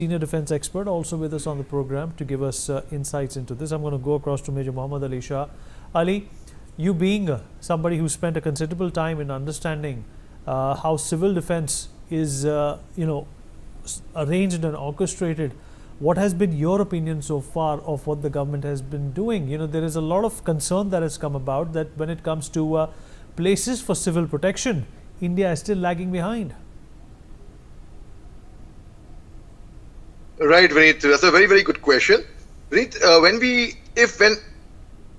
senior defense expert, also with us on the program to give us insights into this. I'm going to go across to Major Mohd Ali Shah. Ali, you being somebody who spent a considerable time in understanding how civil defense is, arranged and orchestrated, what has been your opinion so far of what the government has been doing? There is a lot of concern that has come about that when it comes to places for civil protection, India is still lagging behind. Right, Vineet. That's a very, very good question. Vineet, when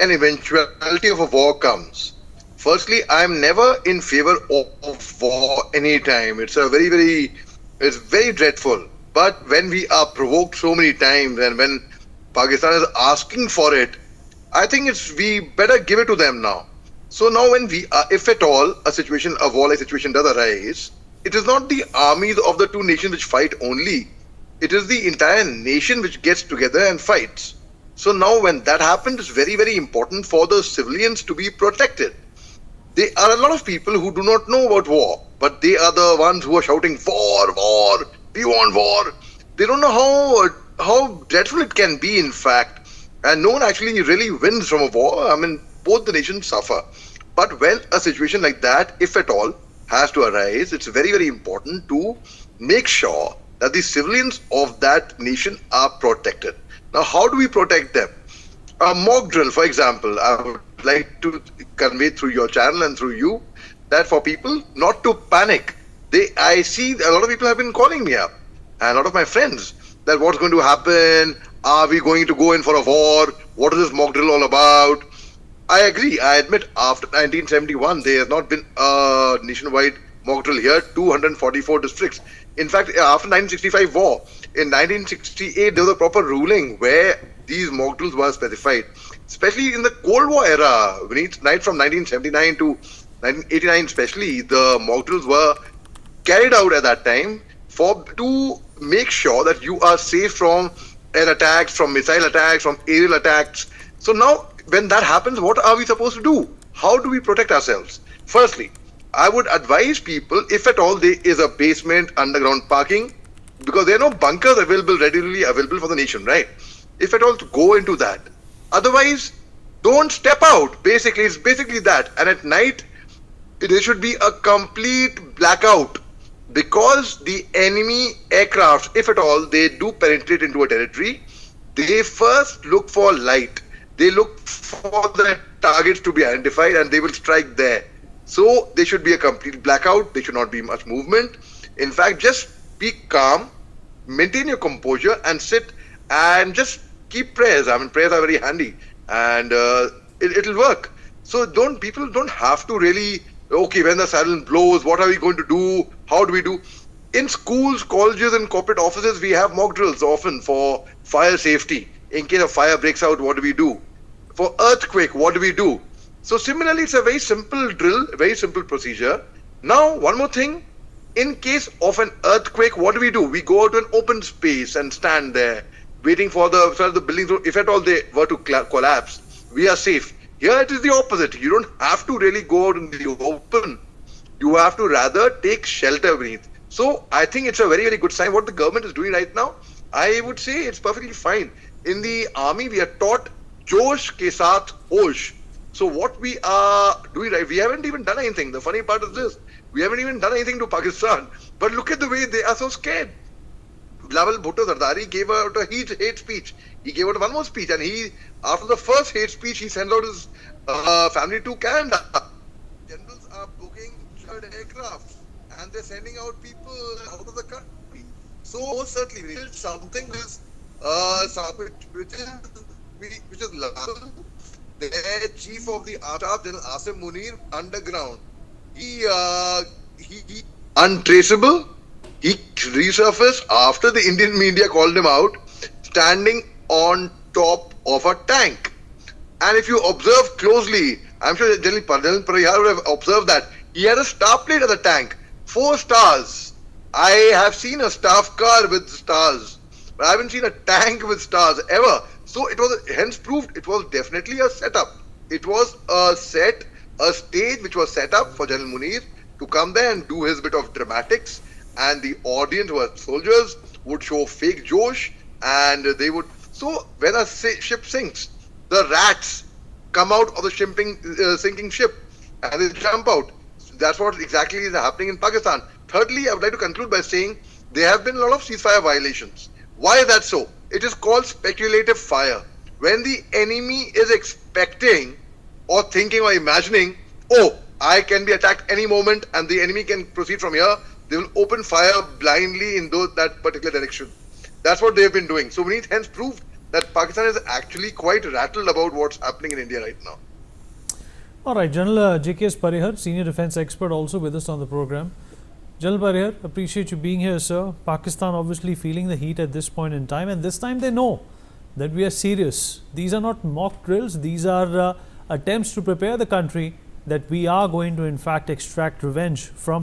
an eventuality of a war comes, firstly, I'm never in favor of war anytime. It's very dreadful. But when we are provoked so many times and when Pakistan is asking for it, I think we better give it to them now. So now when if at all a warlike situation does arise, it is not the armies of the two nations which fight only. It is the entire nation which gets together and fights. So now when that happens, it's very, very important for the civilians to be protected. There are a lot of people who do not know about war, but they are the ones who are shouting, war, war, we want war. They don't know how dreadful it can be, in fact. And no one actually really wins from a war. I mean, both the nations suffer. But when a situation like that, if at all, has to arise, it's very, very important to make sure that the civilians of that nation are protected. Now, how do we protect them? A mock drill, for example, I would like to convey through your channel and through you that for people not to panic. I see a lot of people have been calling me up, and a lot of my friends, that what's going to happen? Are we going to go in for a war? What is this mock drill all about? I agree. I admit after 1971, there has not been a nationwide mock drill here, 244 districts. In fact, after 1965 war, in 1968, there was a proper ruling where these mock drills were specified. Especially in the Cold War era, right from 1979 to 1989 especially, the mock drills were carried out at that time to make sure that you are safe from air attacks, from missile attacks, from aerial attacks. So now, when that happens, what are we supposed to do? How do we protect ourselves? Firstly, I would advise people, if at all there is a basement, underground parking, because there are no bunkers readily available for the nation, right? If at all, to go into that. Otherwise, don't step out. Basically, it's basically that. And at night, there should be a complete blackout, because the enemy aircraft, if at all, they do penetrate into a territory, they first look for light. They look for the targets to be identified and they will strike there. So there should be a complete blackout. There should not be much movement. In fact, just be calm, maintain your composure and sit and just keep prayers. I mean, prayers are very handy and it'll work. So people don't have to really, okay, when the siren blows, what are we going to do? How do we do? In schools, colleges and corporate offices, we have mock drills often for fire safety. In case a fire breaks out, what do we do? For earthquake, what do we do? So similarly, it's a very simple drill, very simple procedure. Now, one more thing. In case of an earthquake, what do? We go to an open space and stand there, waiting for the buildings. If at all they were to collapse, we are safe. Here it is the opposite. You don't have to really go out in the open. You have to rather take shelter beneath. So I think it's a very, very good sign. What the government is doing right now, I would say it's perfectly fine. In the army, we are taught Josh ke saath hosh. So what we are doing, right, we haven't even done anything. The funny part is this, we haven't even done anything to Pakistan. But look at the way they are so scared. Bilawal Bhutto Zardari gave out a hate speech. He gave out one more speech, and after the first hate speech, he sent out his family to Canada. Generals are booking chartered aircraft, and they're sending out people out of the country. So certainly, something is which is laughable. The chief of the Staff, General Asim Munir, underground. He untraceable. He resurfaced after the Indian media called him out, standing on top of a tank. And if you observe closely, I'm sure General Pariyar would have observed that he had a star plate at the tank, 4 stars. I have seen a staff car with stars, but I haven't seen a tank with stars ever. So it was hence proved it was definitely a setup. It was a stage which was set up for General Munir to come there and do his bit of dramatics, and the audience were soldiers would show fake Josh, and they would. So when a ship sinks, the rats come out of the sinking ship and they jump out. That's what exactly is happening in Pakistan. Thirdly, I would like to conclude by saying there have been a lot of ceasefire violations. Why is that so? It is called speculative fire. When the enemy is expecting or thinking or imagining, oh, I can be attacked any moment and the enemy can proceed from here, they will open fire blindly in that particular direction. That's what they've been doing. So Vineet hence proved that Pakistan is actually quite rattled about what's happening in India right now. All right, General J.K.S. Parihar, Senior Defence Expert, also with us on the program. General Parihar, appreciate you being here, sir. Pakistan obviously feeling the heat at this point in time, and this time they know that we are serious. These are not mock drills. These are attempts to prepare the country that we are going to in fact extract revenge from